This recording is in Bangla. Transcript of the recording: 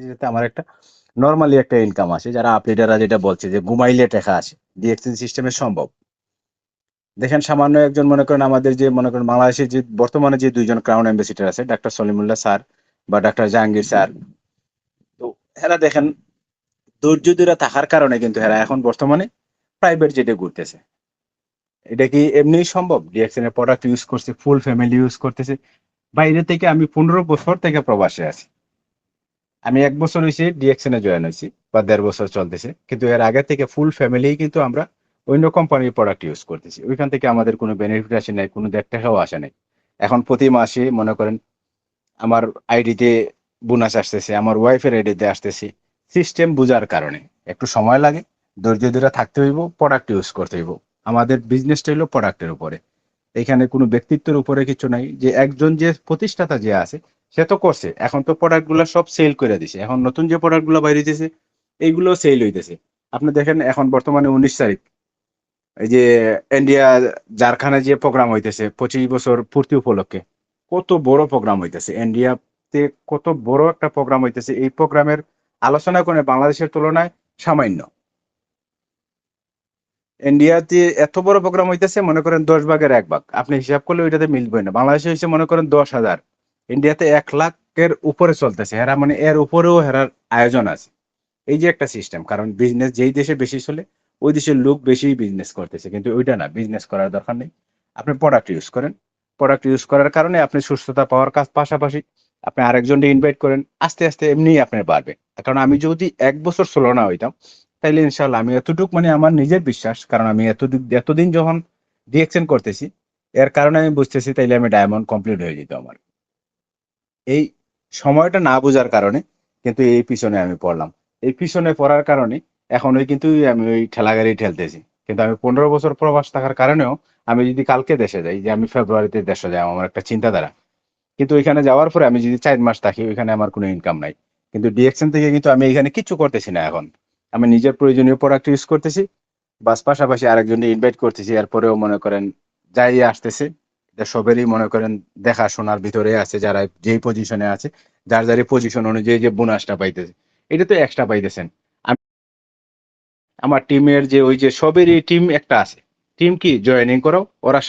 যেতে আমার একটা নরমালি একটা ইনকাম আসে, যারা আপডেটাররা যেটা বলছে যে ঘুমাইলে টাকা আসে, ডিএক্সচেঞ্জ সিস্টেমে সম্ভব। দেখেন সামান্য একজন মনে করেন আমাদের যে মনে করেন বাংলাদেশে যে বর্তমানে যে দুইজন ক্রাউন অ্যাম্বাসিডার আছে, ডাক্তার সলিমুল্লাহ স্যার বা ডাক্তার জাহাঙ্গীর স্যার, তো এরা দেখেন ধৈর্য ধরে থাকার কারণে কিন্তু এরা এখন বর্তমানে প্রাইভেট জেটে ঘুরতেছে। এটা কি এমনিই সম্ভব? ডিএক্সএন এর প্রোডাক্ট ইউজ করছে, ফুল ফ্যামিলি ইউজ করতেছে। বাইরে থেকে আমি 15 বছর থেকে প্রবাসে আছি। আমি 1 বছর হয়েছি ডিএক্সএন এ জয়েন হয়েছি, বা 1.5 বছর চলতেছে, কিন্তু এর আগে থেকে ফুল ফ্যামিলি কিন্তু আমরা অন্য কোম্পানির প্রোডাক্ট ইউজ করতেছি। ওইখান থেকে আমাদের কোনো বেনিফিট আসে নাই, কোনো 1.5 টাকাও আসে নাই। এখন প্রতি মাসে মনে করেন আমার আইডিতে বোনাস আসতেছে, আমার ওয়াইফের আইডিতে আসতেছে। সিস্টেম বুঝার কারণে একটু সময় লাগে, ধৈর্য ধরে থাকতে হইব, প্রোডাক্ট ইউজ করতে হইব। আমাদের বিজনেসটা হলো প্রোডাক্টের উপরে, এখানে কোনো ব্যক্তিত্বের উপরে কিছু নাই। যে একজন যে প্রতিষ্ঠাতা যে আছে সে তো করছে, এখন তো প্রোডাক্ট গুলা সব সেল করে দিছে, এখন নতুন যে প্রোডাক্ট গুলো বাইরে দিতেছে এইগুলো সেল হইতেছে। আপনি দেখেন এখন বর্তমানে 19 তারিখ, এই যে ইন্ডিয়া জারখানে যে প্রোগ্রাম হইতেছে 25 বছর পূর্তি উপলক্ষে, কত বড় প্রোগ্রাম হইতেছে ইন্ডিয়াতে, কত বড় একটা প্রোগ্রাম হইতেছে। এই প্রোগ্রামের আলোচনা করে বাংলাদেশের তুলনায় সামান্য। ইন্ডিয়াতে এত বড় প্রোগ্রাম হইতেছে, মনে করেন 10 ভাগের 1 ভাগ, আপনি হিসাব করলে ওইটাতে মিলবে না। বাংলাদেশে হচ্ছে মনে করেন 10,000, ইন্ডিয়াতে 1 লাখের উপরে চলতেছে। হেরা মানে এর উপরেও হেরার আয়োজন আছে। এই যে একটা সিস্টেম, কারণ বিজনেস যেই দেশে বেশি চলে ওই দেশের লোক বেশি বিজনেস করতেছে, কিন্তু ওইটা না, বিজনেস করার দরকার নেই। আপনি প্রোডাক্ট ইউজ করেন, প্রোডাক্ট ইউজ করার কারণে আপনি সুস্থতা পাওয়ার কাজ পাশাপাশি আপনি আরেকজনকে ইনভাইট করেন, আস্তে আস্তে এমনি আপনার বাড়বে। কারণ আমি যদি 1 বছর স্লো না হইতাম, তাইলে ইনশাল্লাহ আমি এতটুক মানে আমার নিজের বিশ্বাস, কারণ আমি এতদিন যখন ডিএক্সএন করতেছি, এর কারণে আমি বুঝতেছি তাইলে আমি ডায়মন্ড কমপ্লিট হয়ে যেত আমার। এই সময়টা না বোঝার কারণে কিন্তু এই পিছনে আমি পড়লাম। এই পিছনে পড়ার কারণে এখন ওই কিন্তু আমি ওই ঠেলাগাড়ি ঠেলতেছি। কিন্তু আমি 15 বছর প্রবাস থাকার কারণেও আমি যদি কালকে দেশে যাই, যে আমি ফেব্রুয়ারিতে দেশে যাই, আমার একটা চিন্তাধারা। কিন্তু ওইখানে যাওয়ার পরে আমি যদি 4 মাস থাকি, ওইখানে আমার কোনো ইনকাম নাই। কিন্তু ডিএক্সএন থেকে কিন্তু আমি এখানে কিচ্ছু করতেছি না এখন। আমি নিজের প্রয়োজনীয় প্রোডাক্ট ইউজ করতেছি, বাস পাশাপাশি আরেকজনকে ইনভাইট করতেছি। এরপরেও মনে করেন যাই আসতেছে, এটা সবেরই মনে করেন দেখাশোনার ভিতরে আছে, যারা যেই পজিশনে আছে, যার যার পজিশন অনুযায়ী যে বোনাসটা পাইতেছে, এটা তো এক্সট্রা পাইতেছেন। আমি আমার টিমের যে ওই যে সবেরই টিম একটা আছে, টিম কি জয়েনিং করো ওরা